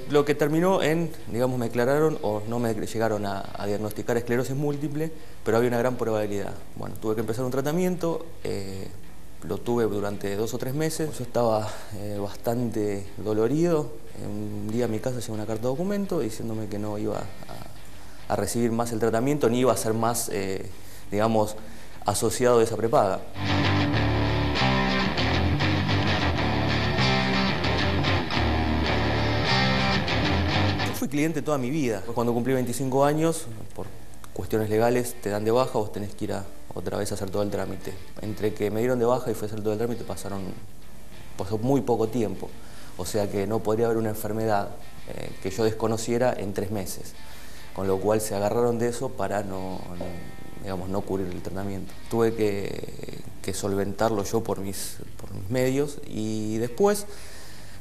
Lo que terminó en, digamos, me aclararon o no me llegaron a diagnosticar esclerosis múltiple, pero había una gran probabilidad. Bueno, tuve que empezar un tratamiento, lo tuve durante 2 o 3 meses. Yo estaba bastante dolorido. Un día a mi casa llegó una carta de documento diciéndome que no iba a recibir más el tratamiento ni iba a ser más, digamos, asociado de esa prepaga. Yo fui cliente toda mi vida. Cuando cumplí 25 años, por cuestiones legales, te dan de baja, vos tenés que ir otra vez a hacer todo el trámite. Entre que me dieron de baja y fui a hacer todo el trámite pasó muy poco tiempo. O sea que no podría haber una enfermedad que yo desconociera en 3 meses. Con lo cual se agarraron de eso para digamos, no cubrir el tratamiento. Tuve que solventarlo yo por mis medios y después,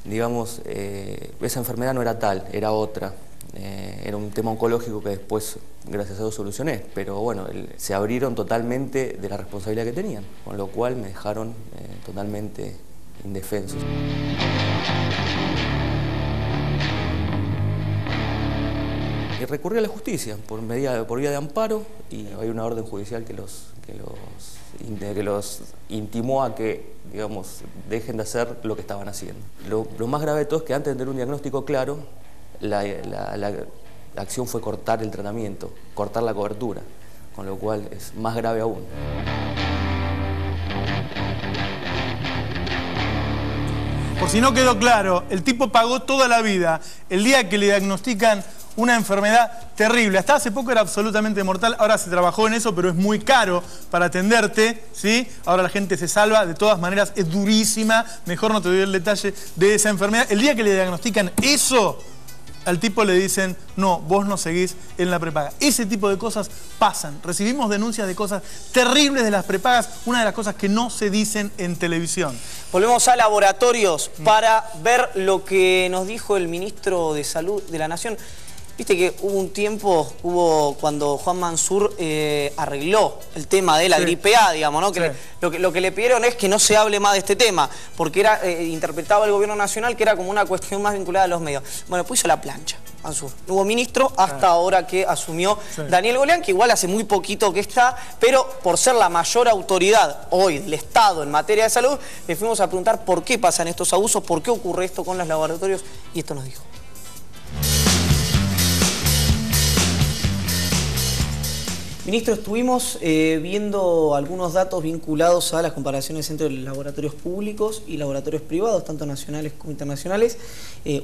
digamos, esa enfermedad no era tal, era otra. Era un tema oncológico que después, gracias a Dios, solucioné. Pero bueno, se abrieron totalmente de la responsabilidad que tenían, con lo cual me dejaron totalmente indefensos. Y recurrí a la justicia por vía de amparo y hay una orden judicial que los intimó a que, digamos, dejen de hacer lo que estaban haciendo. Lo más grave de todo es que antes de tener un diagnóstico claro, la acción fue cortar el tratamiento, cortar la cobertura, con lo cual es más grave aún. Por si no quedó claro, el tipo pagó toda la vida el día que le diagnostican una enfermedad terrible. Hasta hace poco era absolutamente mortal, ahora se trabajó en eso, pero es muy caro para atenderte, ¿sí? Ahora la gente se salva, de todas maneras es durísima, mejor no te doy el detalle de esa enfermedad. El día que le diagnostican eso, al tipo le dicen, no, vos no seguís en la prepaga. Ese tipo de cosas pasan. Recibimos denuncias de cosas terribles de las prepagas, una de las cosas que no se dicen en televisión. Volvemos a laboratorios para ver lo que nos dijo el ministro de Salud de la Nación. Viste que hubo un tiempo, cuando Juan Mansur arregló el tema de la gripe A, digamos, ¿no? Que lo que le pidieron es que no se hable más de este tema, porque era interpretaba el gobierno nacional que era como una cuestión más vinculada a los medios. Bueno, puso la plancha, Mansur. No hubo ministro hasta ahora que asumió Daniel Golián, que igual hace muy poquito que está, pero por ser la mayor autoridad hoy del Estado en materia de salud, le fuimos a preguntar por qué pasan estos abusos, por qué ocurre esto con los laboratorios, y esto nos dijo. Ministro, estuvimos viendo algunos datos vinculados a las comparaciones entre laboratorios públicos y laboratorios privados, tanto nacionales como internacionales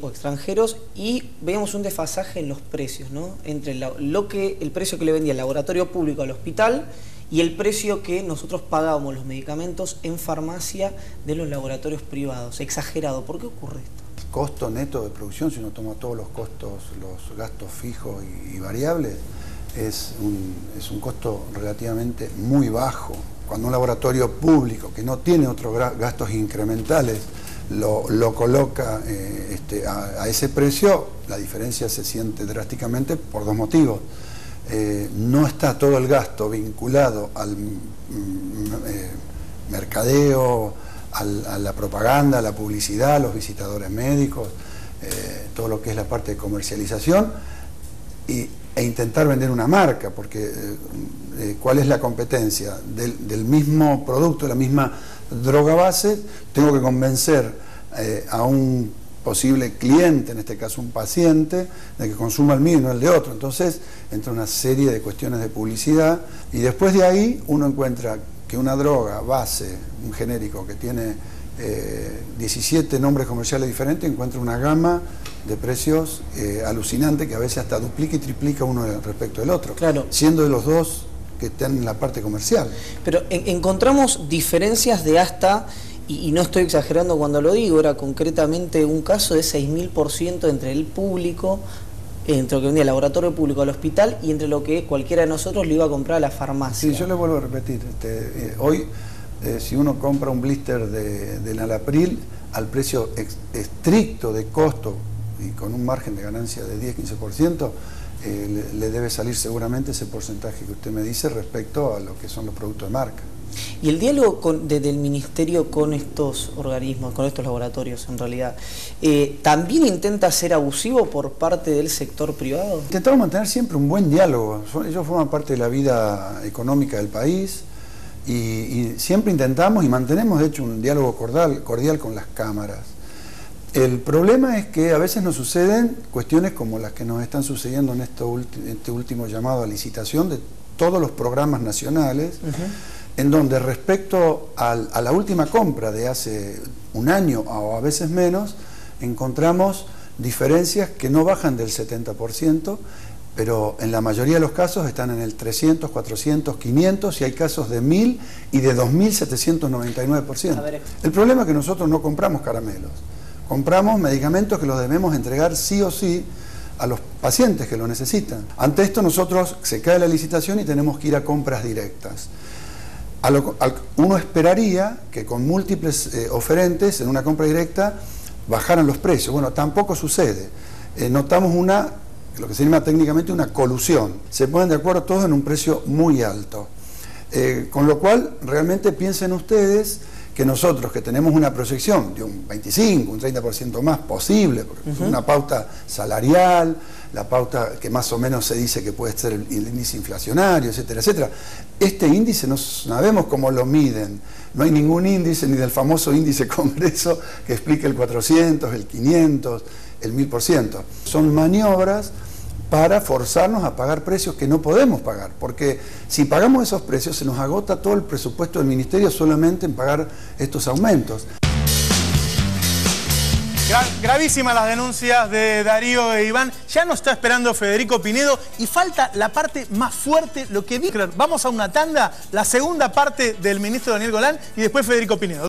o extranjeros, y veíamos un desfasaje en los precios, ¿no? Entre el precio que le vendía el laboratorio público al hospital y el precio que nosotros pagábamos los medicamentos en farmacia de los laboratorios privados. Exagerado. ¿Por qué ocurre esto? Costo neto de producción, si uno toma todos los costos, los gastos fijos y variables, es un costo relativamente muy bajo. Cuando un laboratorio público que no tiene otros gastos incrementales lo coloca a ese precio, la diferencia se siente drásticamente por dos motivos. No está todo el gasto vinculado al mercadeo, a la propaganda, a la publicidad, a los visitadores médicos, todo lo que es la parte de comercialización e intentar vender una marca, porque ¿cuál es la competencia? Del mismo producto, la misma droga base, tengo que convencer a un posible cliente, en este caso un paciente, de que consuma el mío y no el de otro. Entonces entra una serie de cuestiones de publicidad y después de ahí uno encuentra que una droga base, un genérico que tiene 17 nombres comerciales diferentes, encuentra una gama de precios alucinante que a veces hasta duplica y triplica uno respecto del otro, siendo de los dos que están en la parte comercial. Pero encontramos diferencias de hasta, y no estoy exagerando cuando lo digo, era concretamente un caso de 6.000% entre el público, entre lo que vendía el laboratorio público al hospital y entre lo que cualquiera de nosotros le iba a comprar a la farmacia. Sí, yo le vuelvo a repetir, hoy si uno compra un blister de Nalapril al precio estricto de costo y con un margen de ganancia de 10-15%, le debe salir seguramente ese porcentaje que usted me dice respecto a lo que son los productos de marca. Y el diálogo del Ministerio con estos organismos, con estos laboratorios en realidad, ¿también intenta ser abusivo por parte del sector privado? Intentamos mantener siempre un buen diálogo. Ellos forman parte de la vida económica del país y siempre intentamos y mantenemos de hecho un diálogo cordial con las cámaras. El problema es que a veces nos suceden cuestiones como las que nos están sucediendo en este último llamado a licitación de todos los programas nacionales, en donde respecto a la última compra de hace un año o a veces menos, encontramos diferencias que no bajan del 70%, pero en la mayoría de los casos están en el 300, 400, 500 y hay casos de 1.000 y de 2.799%. El problema es que nosotros no compramos caramelos. Compramos medicamentos que los debemos entregar sí o sí a los pacientes que lo necesitan. Ante esto nosotros se cae la licitación y tenemos que ir a compras directas. Uno esperaría que con múltiples oferentes en una compra directa bajaran los precios. Bueno, tampoco sucede. Notamos lo que se llama técnicamente una colusión. Se ponen de acuerdo todos en un precio muy alto. Con lo cual, realmente piensen ustedes que nosotros que tenemos una proyección de un 25, un 30% más posible, porque una pauta salarial, la pauta que más o menos se dice que puede ser el índice inflacionario, etcétera, etcétera. Este índice no sabemos cómo lo miden. No hay ningún índice, ni del famoso índice Congreso, que explique el 400, el 500, el 1000%. Son maniobras para forzarnos a pagar precios que no podemos pagar, porque si pagamos esos precios se nos agota todo el presupuesto del Ministerio solamente en pagar estos aumentos. Gravísimas las denuncias de Darío e Iván. Ya nos está esperando Federico Pinedo y falta la parte más fuerte, lo que vi. Vamos a una tanda, la segunda parte del ministro Daniel Golan y después Federico Pinedo.